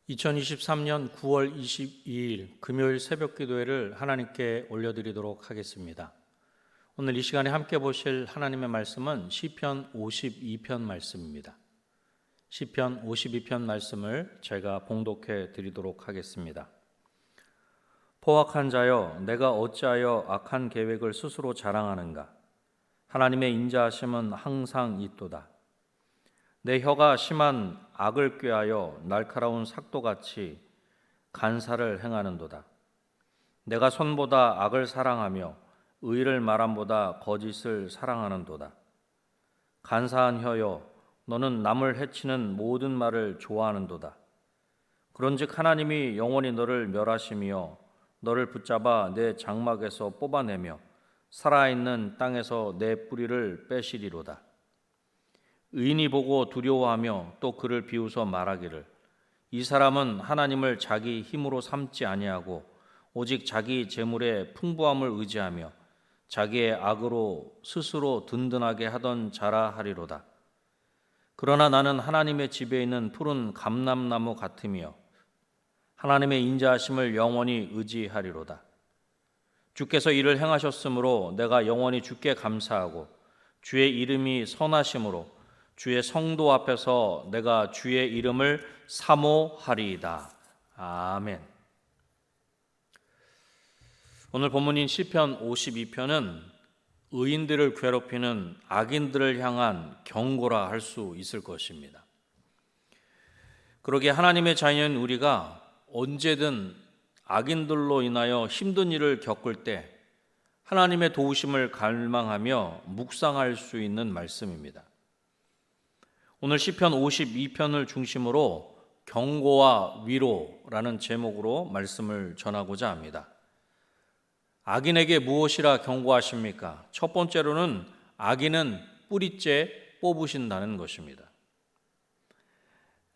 2023년 9월 22일 금요일 새벽 기도회를 하나님께 올려드리도록 하겠습니다. 오늘 이 시간에 함께 보실 하나님의 말씀은 시편 52편 말씀입니다. 시편 52편 말씀을 제가 봉독해 드리도록 하겠습니다. 포악한 자여, 내가 어찌하여 악한 계획을 스스로 자랑하는가? 하나님의 인자하심은 항상 있도다. 내 혀가 심한 악을 꾀하여 날카로운 삭도같이 간사를 행하는도다. 내가 손보다 악을 사랑하며 의를 말함보다 거짓을 사랑하는도다. 간사한 혀여, 너는 남을 해치는 모든 말을 좋아하는도다. 그런즉 하나님이 영원히 너를 멸하시며 너를 붙잡아 내 장막에서 뽑아내며 살아있는 땅에서 내 뿌리를 빼시리로다. 의인이 보고 두려워하며 또 그를 비웃어 말하기를 이 사람은 하나님을 자기 힘으로 삼지 아니하고 오직 자기 재물의 풍부함을 의지하며 자기의 악으로 스스로 든든하게 하던 자라 하리로다. 그러나 나는 하나님의 집에 있는 푸른 감람나무 같으며 하나님의 인자하심을 영원히 의지하리로다. 주께서 이를 행하셨으므로 내가 영원히 주께 감사하고 주의 이름이 선하심으로 주의 성도 앞에서 내가 주의 이름을 사모하리이다. 아멘. 오늘 본문인 시편 52편은 의인들을 괴롭히는 악인들을 향한 경고라 할 수 있을 것입니다. 그러기에 하나님의 자녀인 우리가 언제든 악인들로 인하여 힘든 일을 겪을 때 하나님의 도우심을 갈망하며 묵상할 수 있는 말씀입니다. 오늘 시편 52편을 중심으로 경고와 위로라는 제목으로 말씀을 전하고자 합니다. 악인에게 무엇이라 경고하십니까? 첫 번째로는 악인은 뿌리째 뽑으신다는 것입니다.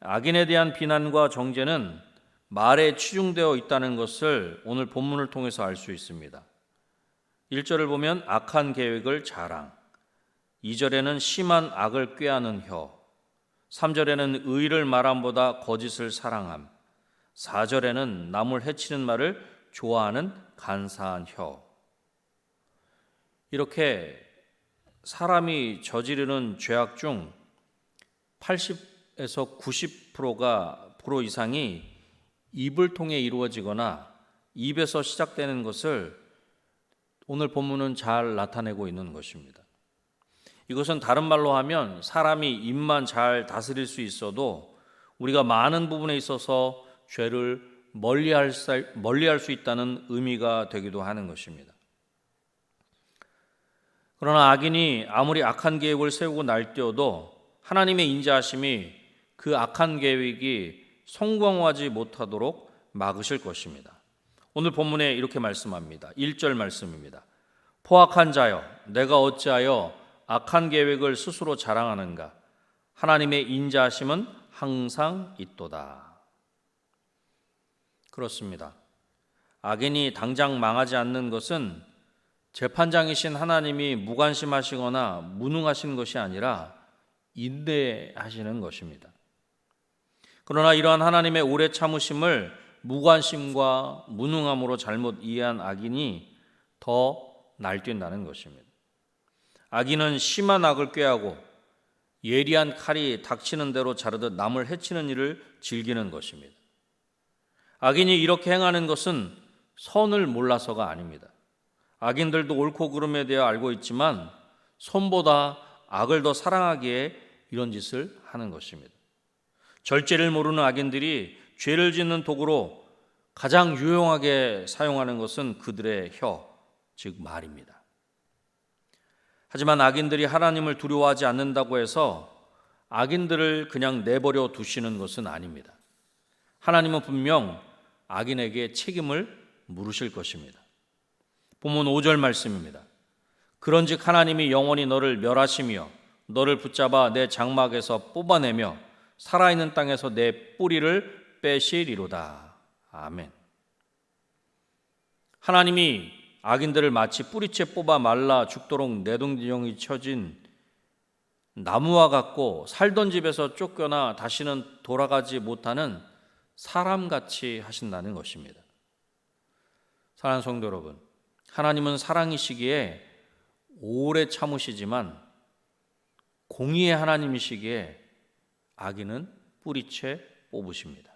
악인에 대한 비난과 정죄는 말에 치중되어 있다는 것을 오늘 본문을 통해서 알 수 있습니다. 1절을 보면 악한 계획을 자랑, 2절에는 심한 악을 꾀하는 혀, 3절에는 의를 말함보다 거짓을 사랑함, 4절에는 남을 해치는 말을 좋아하는 간사한 혀. 이렇게 사람이 저지르는 죄악 중 80에서 90% 이상이 입을 통해 이루어지거나 입에서 시작되는 것을 오늘 본문은 잘 나타내고 있는 것입니다. 이것은 다른 말로 하면 사람이 입만 잘 다스릴 수 있어도 우리가 많은 부분에 있어서 죄를 멀리할 수 있다는 의미가 되기도 하는 것입니다. 그러나 악인이 아무리 악한 계획을 세우고 날뛰어도 하나님의 인자하심이 그 악한 계획이 성공하지 못하도록 막으실 것입니다. 오늘 본문에 이렇게 말씀합니다. 1절 말씀입니다. 포악한 자여, 내가 어찌하여 악한 계획을 스스로 자랑하는가? 하나님의 인자하심은 항상 있도다. 그렇습니다. 악인이 당장 망하지 않는 것은 재판장이신 하나님이 무관심하시거나 무능하신 것이 아니라 인내하시는 것입니다. 그러나 이러한 하나님의 오래 참으심을 무관심과 무능함으로 잘못 이해한 악인이 더 날뛴다는 것입니다. 악인은 심한 악을 꾀하고 예리한 칼이 닥치는 대로 자르듯 남을 해치는 일을 즐기는 것입니다. 악인이 이렇게 행하는 것은 선을 몰라서가 아닙니다. 악인들도 옳고 그름에 대해 알고 있지만 선보다 악을 더 사랑하기에 이런 짓을 하는 것입니다. 절제를 모르는 악인들이 죄를 짓는 도구로 가장 유용하게 사용하는 것은 그들의 혀, 즉 말입니다. 하지만 악인들이 하나님을 두려워하지 않는다고 해서 악인들을 그냥 내버려 두시는 것은 아닙니다. 하나님은 분명 악인에게 책임을 물으실 것입니다. 본문 5절 말씀입니다. 그런즉 하나님이 영원히 너를 멸하시며 너를 붙잡아 내 장막에서 뽑아내며 살아있는 땅에서 내 뿌리를 빼시리로다. 아멘. 하나님이 악인들을 마치 뿌리채 뽑아 말라 죽도록 내동정이 쳐진 나무와 같고 살던 집에서 쫓겨나 다시는 돌아가지 못하는 사람같이 하신다는 것입니다. 사랑하는 성도 여러분, 하나님은 사랑이시기에 오래 참으시지만 공의의 하나님이시기에 악인은 뿌리채 뽑으십니다.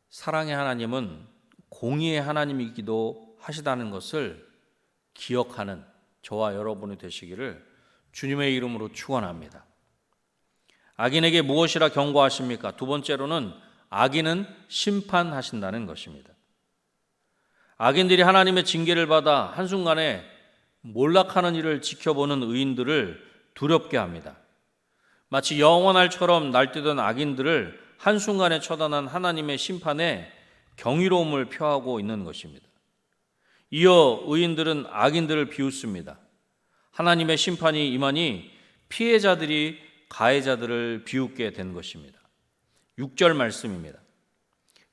사랑의 하나님은 공의의 하나님이기도 하시다는 것을 기억하는 저와 여러분이 되시기를 주님의 이름으로 축원합니다. 악인에게 무엇이라 경고하십니까? 두 번째로는 악인은 심판하신다는 것입니다. 악인들이 하나님의 징계를 받아 한순간에 몰락하는 일을 지켜보는 의인들을 두렵게 합니다. 마치 영원할처럼 날뛰던 악인들을 한순간에 처단한 하나님의 심판에 경이로움을 표하고 있는 것입니다. 이어 의인들은 악인들을 비웃습니다. 하나님의 심판이 임하니 피해자들이 가해자들을 비웃게 된 것입니다. 6절 말씀입니다.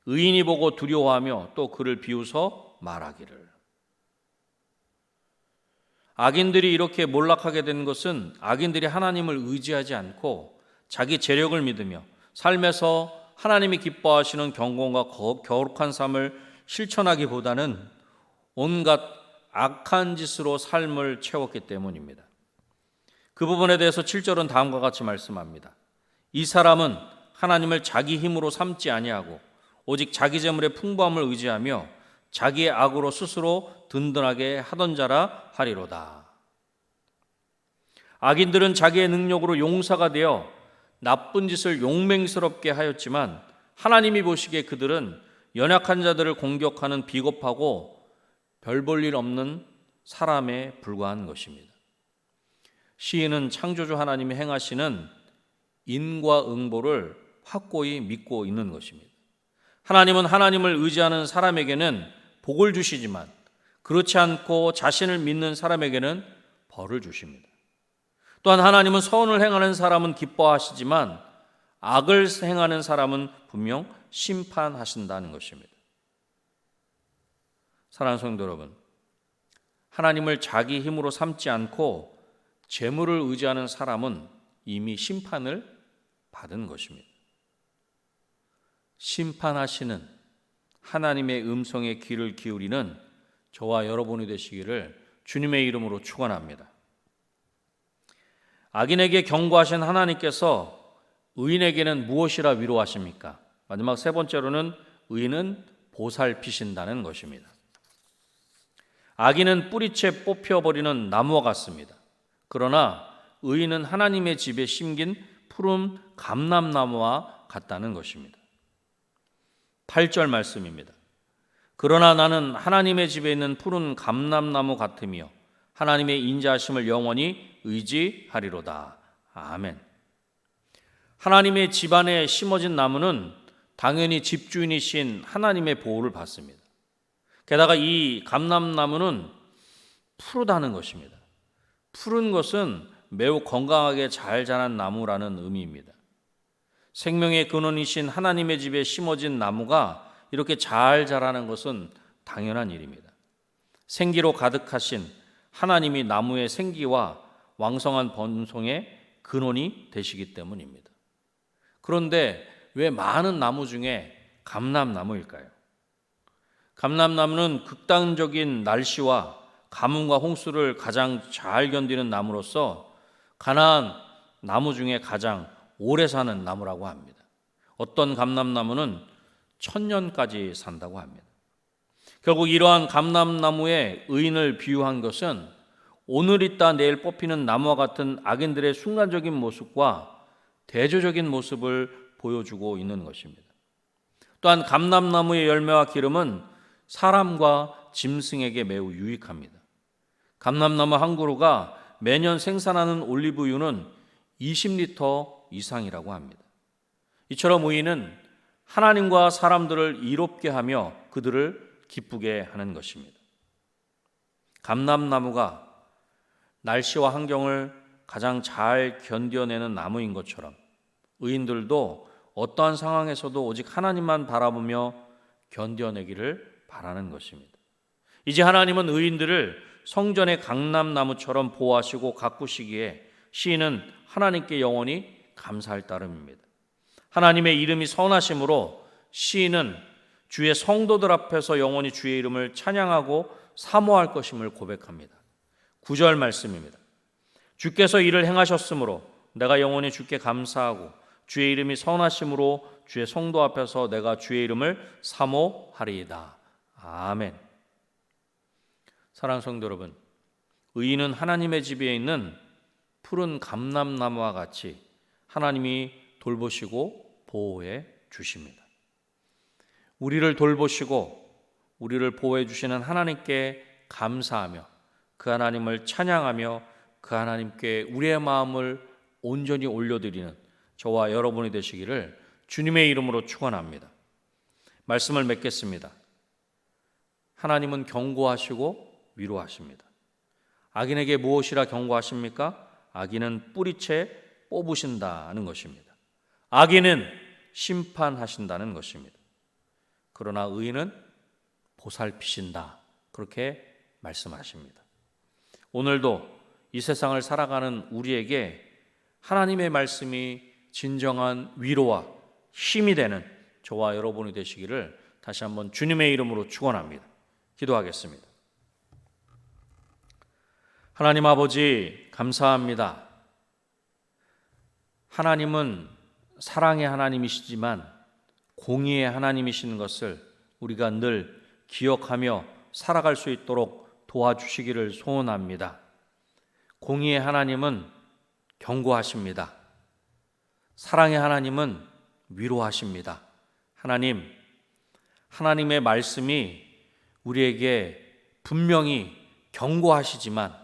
의인이 보고 두려워하며 또 그를 비웃어 말하기를. 악인들이 이렇게 몰락하게 된 것은 악인들이 하나님을 의지하지 않고 자기 재력을 믿으며 삶에서 하나님이 기뻐하시는 경건과 거룩한 삶을 실천하기보다는 온갖 악한 짓으로 삶을 채웠기 때문입니다. 그 부분에 대해서 7절은 다음과 같이 말씀합니다. 이 사람은 하나님을 자기 힘으로 삼지 아니하고 오직 자기 재물의 풍부함을 의지하며 자기의 악으로 스스로 든든하게 하던 자라 하리로다. 악인들은 자기의 능력으로 용사가 되어 나쁜 짓을 용맹스럽게 하였지만 하나님이 보시기에 그들은 연약한 자들을 공격하는 비겁하고 별 볼 일 없는 사람에 불과한 것입니다. 시인은 창조주 하나님이 행하시는 인과 응보를 확고히 믿고 있는 것입니다. 하나님은 하나님을 의지하는 사람에게는 복을 주시지만 그렇지 않고 자신을 믿는 사람에게는 벌을 주십니다. 또한 하나님은 선을 행하는 사람은 기뻐하시지만 악을 행하는 사람은 분명 심판하신다는 것입니다. 사랑하는 성도 여러분, 하나님을 자기 힘으로 삼지 않고 재물을 의지하는 사람은 이미 심판을 받은 것입니다. 심판하시는 하나님의 음성에 귀를 기울이는 저와 여러분이 되시기를 주님의 이름으로 축원합니다. 악인에게 경고하신 하나님께서 의인에게는 무엇이라 위로하십니까? 마지막 세 번째로는 의인은 보살피신다는 것입니다. 악인은 뿌리채 뽑혀버리는 나무와 같습니다. 그러나 의인은 하나님의 집에 심긴 푸른 감람나무와 같다는 것입니다. 8절 말씀입니다. 그러나 나는 하나님의 집에 있는 푸른 감람나무 같으며 하나님의 인자하심을 영원히 의지하리로다. 아멘. 하나님의 집 안에 심어진 나무는 당연히 집주인이신 하나님의 보호를 받습니다. 게다가 이 감람나무는 푸르다는 것입니다. 푸른 것은 매우 건강하게 잘 자란 나무라는 의미입니다. 생명의 근원이신 하나님의 집에 심어진 나무가 이렇게 잘 자라는 것은 당연한 일입니다. 생기로 가득하신 하나님이 나무의 생기와 왕성한 번성의 근원이 되시기 때문입니다. 그런데 왜 많은 나무 중에 감람나무일까요? 감람나무는 극단적인 날씨와 가뭄과 홍수를 가장 잘 견디는 나무로서 가나안 나무 중에 가장 오래 사는 나무라고 합니다. 어떤 감람나무는 1000년까지 산다고 합니다. 결국 이러한 감람나무의 의인을 비유한 것은 오늘 있다 내일 뽑히는 나무와 같은 악인들의 순간적인 모습과 대조적인 모습을 보여주고 있는 것입니다. 또한 감람나무의 열매와 기름은 사람과 짐승에게 매우 유익합니다. 감람나무 한 그루가 매년 생산하는 올리브유는 20리터 이상이라고 합니다. 이처럼 의인은 하나님과 사람들을 이롭게 하며 그들을 기쁘게 하는 것입니다. 감람나무가 날씨와 환경을 가장 잘 견뎌내는 나무인 것처럼 의인들도 어떠한 상황에서도 오직 하나님만 바라보며 견뎌내기를 바라는 것입니다. 이제 하나님은 의인들을 성전의 감람나무처럼 보호하시고 가꾸시기에 시인은 하나님께 영원히 감사할 따름입니다. 하나님의 이름이 선하심으로 시인은 주의 성도들 앞에서 영원히 주의 이름을 찬양하고 사모할 것임을 고백합니다. 9절 말씀입니다. 주께서 이를 행하셨으므로 내가 영원히 주께 감사하고 주의 이름이 선하심으로 주의 성도 앞에서 내가 주의 이름을 사모하리이다. 아멘. 사랑하는 성도 여러분, 의인은 하나님의 집에 있는 푸른 감람나무와 같이 하나님이 돌보시고 보호해 주십니다. 우리를 돌보시고 우리를 보호해 주시는 하나님께 감사하며 그 하나님을 찬양하며 그 하나님께 우리의 마음을 온전히 올려드리는 저와 여러분이 되시기를 주님의 이름으로 축원합니다. 말씀을 맺겠습니다. 하나님은 경고하시고 위로하십니다. 악인에게 무엇이라 경고하십니까? 악인은 뿌리채 뽑으신다는 것입니다. 악인은 심판하신다는 것입니다. 그러나 의인은 보살피신다. 그렇게 말씀하십니다. 오늘도 이 세상을 살아가는 우리에게 하나님의 말씀이 진정한 위로와 힘이 되는 저와 여러분이 되시기를 다시 한번 주님의 이름으로 축원합니다. 기도하겠습니다. 하나님 아버지 감사합니다. 하나님은 사랑의 하나님이시지만 공의의 하나님이신 것을 우리가 늘 기억하며 살아갈 수 있도록 도와주시기를 소원합니다. 공의의 하나님은 경고하십니다. 사랑의 하나님은 위로하십니다. 하나님의 말씀이 우리에게 분명히 경고하시지만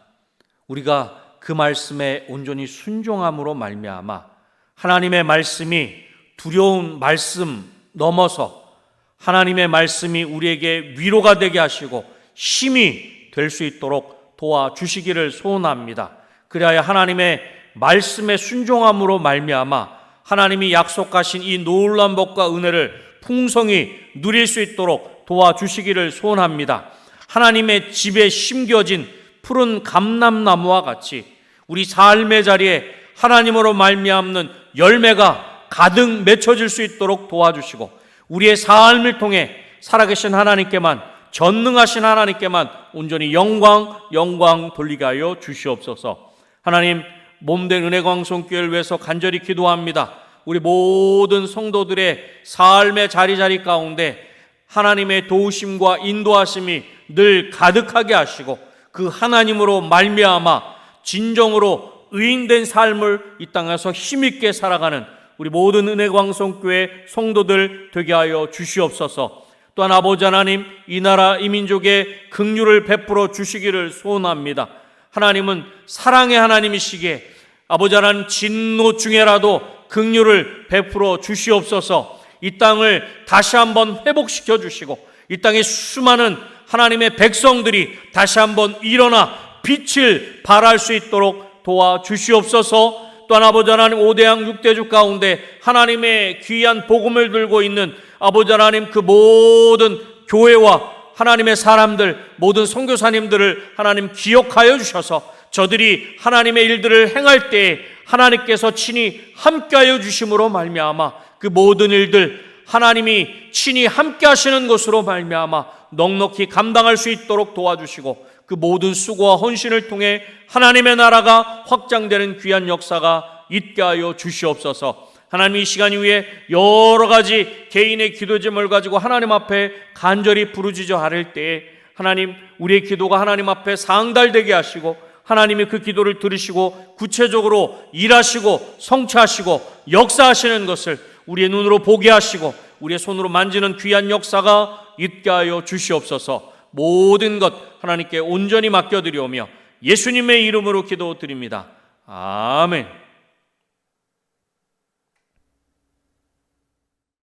우리가 그 말씀에 온전히 순종함으로 말미암아 하나님의 말씀이 두려운 말씀 넘어서 하나님의 말씀이 우리에게 위로가 되게 하시고 힘이 될 수 있도록 도와주시기를 소원합니다. 그리하여 하나님의 말씀에 순종함으로 말미암아 하나님이 약속하신 이 놀라운 복과 은혜를 풍성히 누릴 수 있도록 도와주시기를 소원합니다. 하나님의 집에 심겨진 푸른 감람나무와 같이 우리 삶의 자리에 하나님으로 말미암는 열매가 가득 맺혀질 수 있도록 도와주시고 우리의 삶을 통해 살아계신 하나님께만, 전능하신 하나님께만 온전히 영광 돌리게 하여 주시옵소서. 하나님, 몸된 은혜광송교회를 위해서 간절히 기도합니다. 우리 모든 성도들의 삶의 자리 가운데 하나님의 도우심과 인도하심이 늘 가득하게 하시고 그 하나님으로 말미암아 진정으로 의인된 삶을 이 땅에서 힘있게 살아가는 우리 모든 은혜광송교회 성도들 되게 하여 주시옵소서. 또한 아버지 하나님, 이 나라 이 민족에 긍휼을 베풀어 주시기를 소원합니다. 하나님은 사랑의 하나님이시기에 아버지 하나님 진노 중에라도 긍휼을 베풀어 주시옵소서. 이 땅을 다시 한번 회복시켜 주시고 이 땅의 수많은 하나님의 백성들이 다시 한번 일어나 빛을 발할 수 있도록 도와주시옵소서. 또한 아버지 하나님 5대양 6대주 가운데 하나님의 귀한 복음을 들고 있는 아버지 하나님 그 모든 교회와 하나님의 사람들, 모든 선교사님들을 하나님 기억하여 주셔서 저들이 하나님의 일들을 행할 때에 하나님께서 친히 함께하여 주심으로 말미암아 그 모든 일들 하나님이 친히 함께 하시는 것으로 말미암아 넉넉히 감당할 수 있도록 도와주시고 그 모든 수고와 헌신을 통해 하나님의 나라가 확장되는 귀한 역사가 있게 하여 주시옵소서. 하나님, 이 시간 이후에 여러 가지 개인의 기도 제목을 가지고 하나님 앞에 간절히 부르짖어 아뢰을 때에 하나님, 우리의 기도가 하나님 앞에 상달되게 하시고 하나님이 그 기도를 들으시고 구체적으로 일하시고 성취하시고 역사하시는 것을 우리의 눈으로 보게 하시고 우리의 손으로 만지는 귀한 역사가 있게 하여 주시옵소서. 모든 것 하나님께 온전히 맡겨드리오며 예수님의 이름으로 기도드립니다. 아멘.